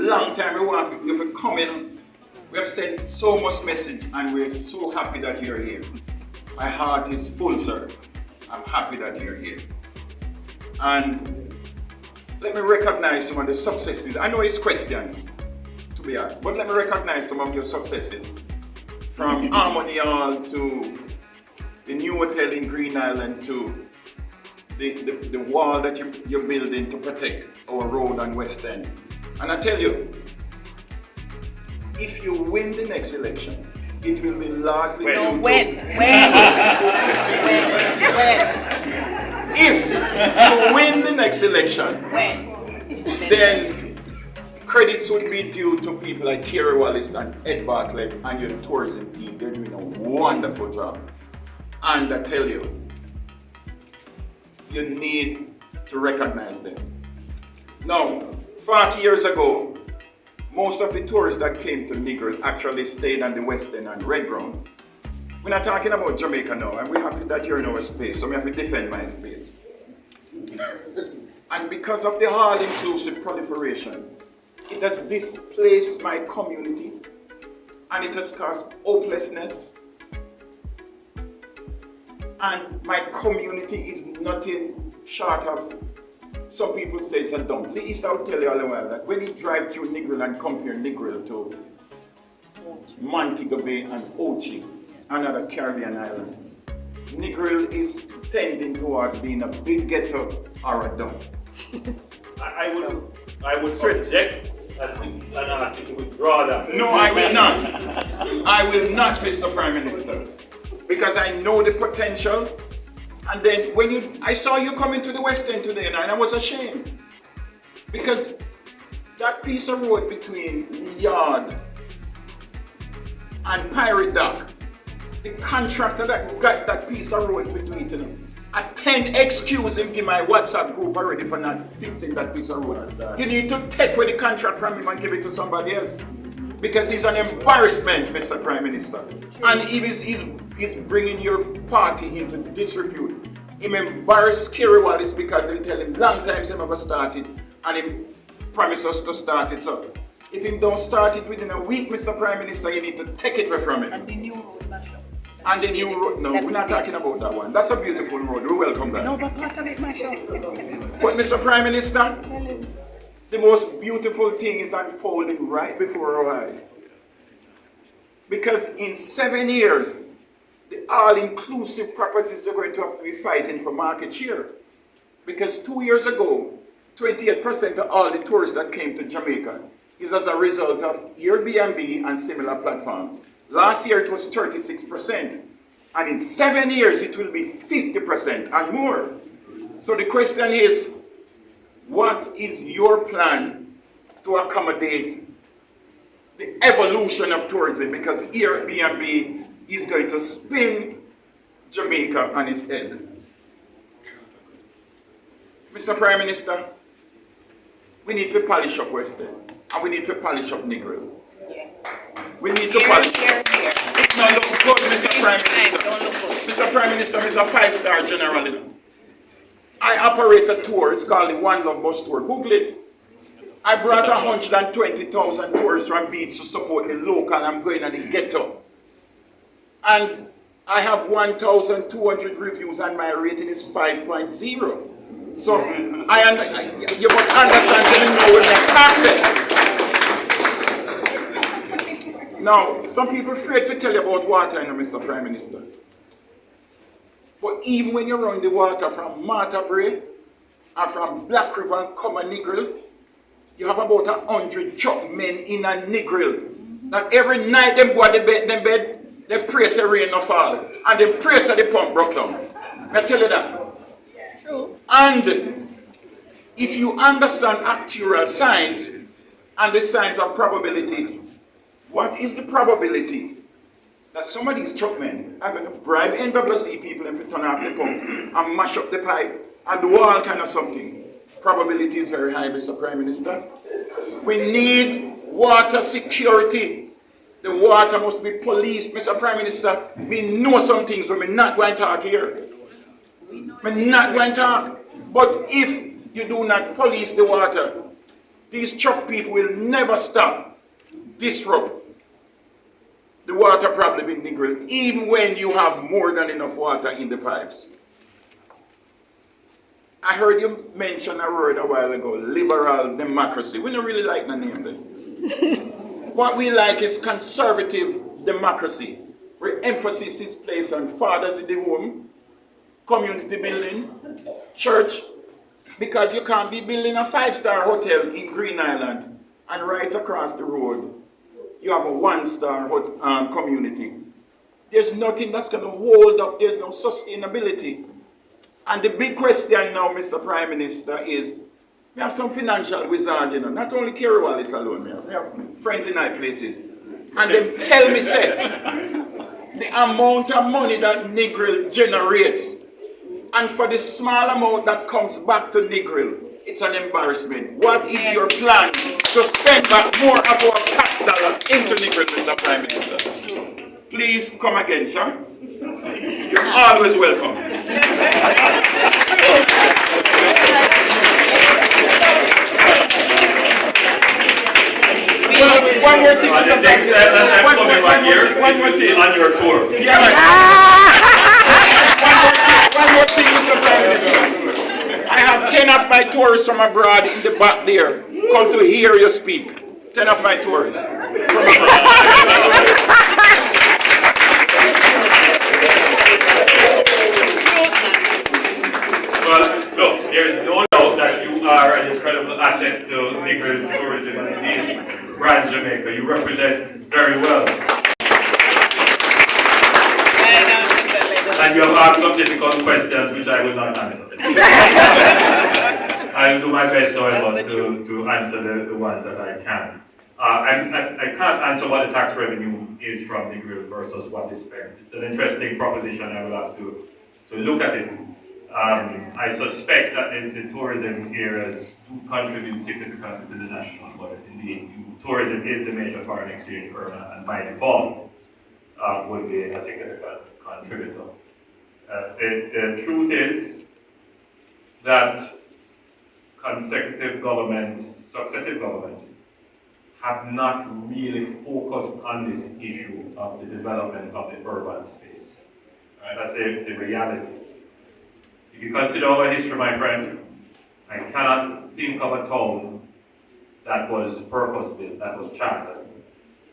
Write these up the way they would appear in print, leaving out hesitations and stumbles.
long time we want you to come in. We have sent so much message and we're so happy that you're here. My heart is full, sir. I'm happy that you're here. And let me recognize some of the successes. I know it's questions to be asked, but let me recognize some of your successes. From Harmony Hall to the new hotel in Green Island to the wall that you're building to protect our road and West End. And I tell you, if you win the next election, it will be largely when? If you win the next election, then credits would be due to people like Kerry Wallace and Ed Bartlett and your tourism team. They're doing a wonderful job. And I tell you, you need to recognize them. Now, 40 years ago, most of the tourists that came to Negril actually stayed on the West End and Red Ground. We're not talking about Jamaica now, and we're happy that you're in our space, so we have to defend my space. And because of the all-inclusive proliferation, it has displaced my community, and it has caused hopelessness. And my community is nothing short of, some people say it's a dump. Please, I'll tell you all the while that when you drive through Negril and compare Negril to Montego Bay and Ochi, another Caribbean island, Negril is tending towards being a big ghetto or a dump. I would object and ask you to withdraw that. No, I will not. I will not, Mr. Prime Minister. Because I know the potential. And then when I saw you coming to the West End today, and I was ashamed. Because that piece of road between the yard and Pirate Dock, the contractor that got that piece of road to do it, I can't excuse him, give my WhatsApp group already for not fixing that piece of road. You need to take away the contract from him and give it to somebody else. Because he's an embarrassment, Mr. Prime Minister. And he's bringing your party into disrepute. He embarrassed Kerry Wallace because they tell him long time he never started and he promised us to start it. So if he don't start it within a week, Mr. Prime Minister, you need to take it away from him. And the new road, Mashup. And the new road, no, we're not talking about that one. That's a beautiful road, we welcome that. No, but part of it, Mashup. But Mr. Prime Minister, the most beautiful thing is unfolding right before our eyes. Because in 7 years, the all-inclusive properties are going to have to be fighting for market share. Because 2 years ago, 28% of all the tourists that came to Jamaica is as a result of Airbnb and similar platforms. Last year it was 36%. And in 7 years it will be 50% and more. So the question is, what is your plan to accommodate the evolution of tourism? Because Airbnb is going to spin Jamaica on its head. Mr. Prime Minister, we need to polish up West End, and we need to polish up Negril. Yes. We need to polish up. It not look good, Mr. Prime Minister. Mr. Prime Minister is a 5-star general. I operate a tour, it's called the One Love Bus Tour. Google it. I brought 120,000 tourists from Beach to support the local. I'm going to the ghetto. And I have 1,200 reviews and my rating is 5.0. So you must understand that you know when I tax it. Now, some people afraid to tell you about water, Mr. Prime Minister. But even when you run the water from Martha Bray and from Black River and come and Negril, you have about 100 truck men in a Negril. That every night them go to the bed, they pray the rain no fall. And they pray so the pump broke down. I tell you that. True. And if you understand actuarial science and the science of probability, what is the probability that some of these truck men are going to bribe NWC people if they turn off the pump and mash up the pipe and do all kind of something? Probability is very high, Mr. Prime Minister. We need water security. The water must be policed, Mr. Prime Minister. We know some things when we're not going to talk here. We're not going to talk. But if you do not police the water These truck people will never stop, disrupt the water problem in Negril, even when you have more than enough water in the pipes. I heard you mention a word a while ago, liberal democracy. We don't really like the name then. What we like is conservative democracy, where emphasis is placed on fathers in the home, community building, church, because you can't be building a 5-star hotel in Green Island and right across the road you have a 1-star community. There's nothing that's going to hold up. There's no sustainability. And the big question now, Mr. Prime Minister, is we have some financial wizard, you know, not only Kerry Wallace alone, we have friends in high places. And them tell me, say, the amount of money that Negril generates, and for the small amount that comes back to Negril, it's an embarrassment. What is your plan to spend back more of our tax dollar into Negril, Mr. Prime Minister? Please come again, sir. You're always welcome. One more thing, Mr. Next time I'm coming back here, one more thing. On your tour. Yeah, right. One more thing, Mr. Prime Minister. I have 10 of my tourists from abroad in the back there come to hear you speak. 10 of my tourists from abroad. Well, look, there is no doubt that you are an incredible asset to Negril's tourism and indeed brand Jamaica. You represent very well. And you have asked some difficult questions which I will not answer. I will do my best, however, to answer the ones that I can. I can't answer what the tax revenue is from Negril versus what is spent. It's an interesting proposition. I will have to look at it. I suspect that the tourism areas do contribute significantly to the national budget. Indeed, tourism is the major foreign exchange earner, and by default would be a significant contributor. The truth is that successive governments, have not really focused on this issue of the development of the urban space. That's the reality. If you consider our history, my friend, I cannot think of a town that was purpose-built, that was chartered,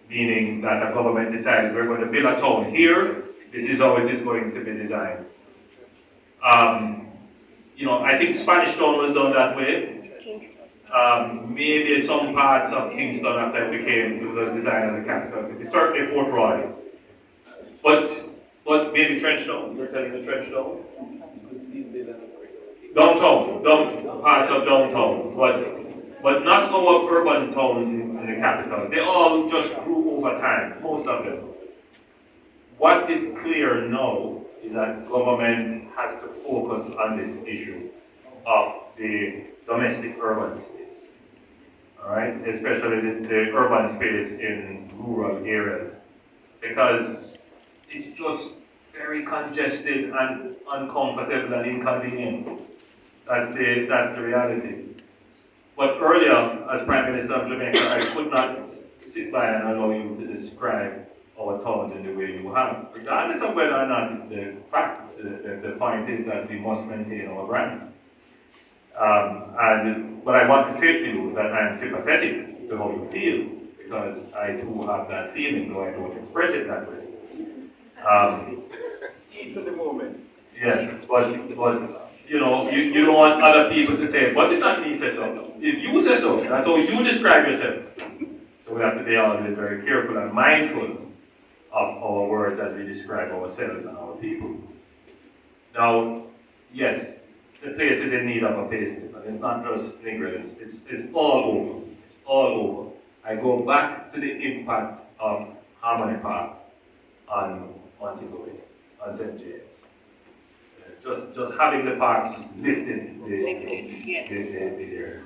meaning that the government decided we're going to build a town here, this is how it is going to be designed. I think Spanish Town was done that way. Maybe some parts of Kingston after it was designed as a capital city, certainly Port Royal. But maybe Trenchtown, you're telling me Trenchtown? Downtown, parts of downtown, but not our urban towns in the capitals. They all just grew over time, most of them. What is clear now is that government has to focus on this issue of the domestic urban space, all right? Especially the urban space in rural areas, because it's just very congested and uncomfortable and inconvenient. That's the reality. But earlier, as Prime Minister of Jamaica, I could not sit by and allow you to describe our towns in the way you have, regardless of whether or not it's the fact. The point is that we must maintain our brand. And what I want to say to you is that I'm sympathetic to how you feel, because I too have that feeling, though I don't express it that way. To the moment. Yes, but you don't want other people to say, but did not me say so? Is you say so? That's how you describe yourself. So we have to be always very careful and mindful of our words as we describe ourselves and our people. Now, yes, the place is in need of a facelift, and it's not just Negril, it's all over. It's all over. I go back to the impact of Harmony Park on Montego Bay, on St. James. Just having the park just lifted the area.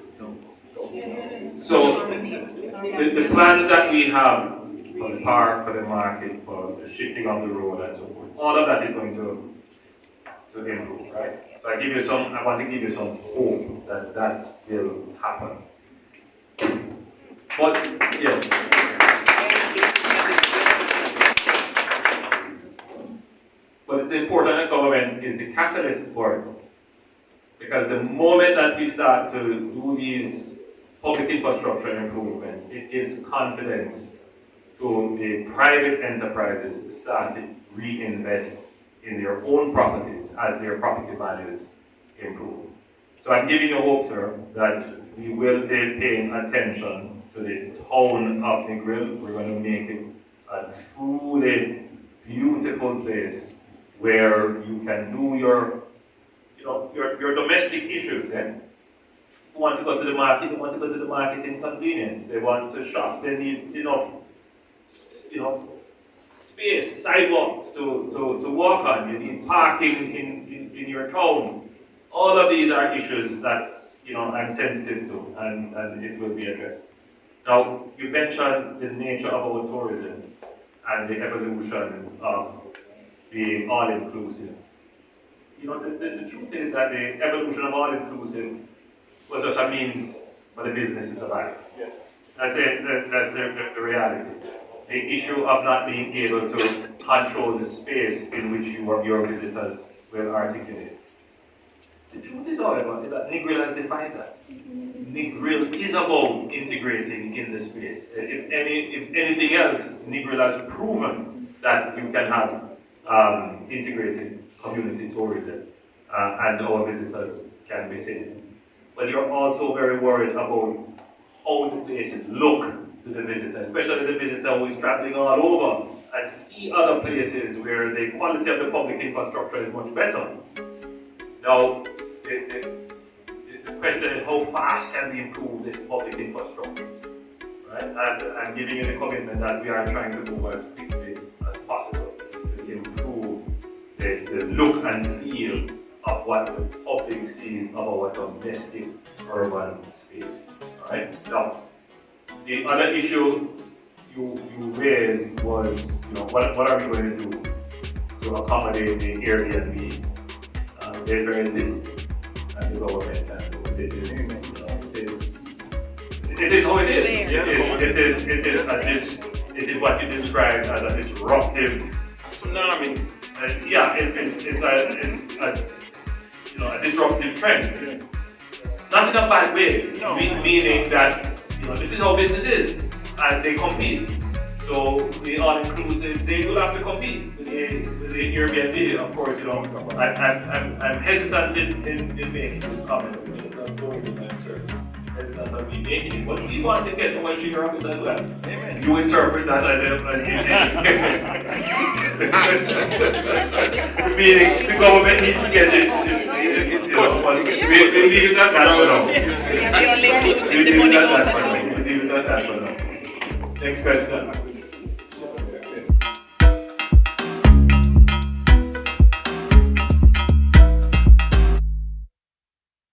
So the plans that we have for the park, for the market, for the shifting of the road and so forth, all of that is going to improve, right? So I want to give you some hope that will happen. But, yes. But it's important that government is the catalyst for it. Because the moment that we start to do these public infrastructure improvement, it gives confidence to the private enterprises to start to reinvest in their own properties as their property values improve. So I'm giving you hope, sir, that we will be paying attention to the town of Negril. We're going to make it a truly beautiful place where you can do your domestic issues. Who want to go to the market, they want to go to the market in convenience. They want to shop, they need enough space, sidewalks to walk on. You need parking in your town. All of these are issues that I'm sensitive to, and it will be addressed. Now, you mentioned the nature of our tourism and the evolution of being all-inclusive. The truth is that the evolution of all-inclusive was just a means for the business to survive. Yes. That's the reality. The issue of not being able to control the space in which your visitors will articulate. The truth is, however, is that Negril has defined that. Negril is about integrating in the space. If anything else, Negril has proven that you can have integrated community tourism and our visitors can be safe. But you're also very worried about how the place look to the visitor, especially the visitor who is traveling all over and see other places where the quality of the public infrastructure is much better. Now, the question is, how fast can we improve this public infrastructure? Right? And I'm giving you the commitment that we are trying to move as quickly as possible to improve the look and feel of what the public sees of our domestic urban space. Right? Now, the other issue you raised was, what are we going to do to accommodate the Airbnbs? They're very little, and the government can do. It is how it is. It is what you described as a disruptive Tsunami. It's a disruptive trend. Not in a bad way, meaning that this is how business is, and they compete. So the all-inclusive, they will have to compete with the Airbnb. Of course, I'm hesitant in making this comment. The Minister of Tourism and Service hesitant of me making it, but we want to get our share of it as well. Amen. You interpret that as meaning the government needs to get it's cut. We leave it at that for now. We leave it at that for now. Next question.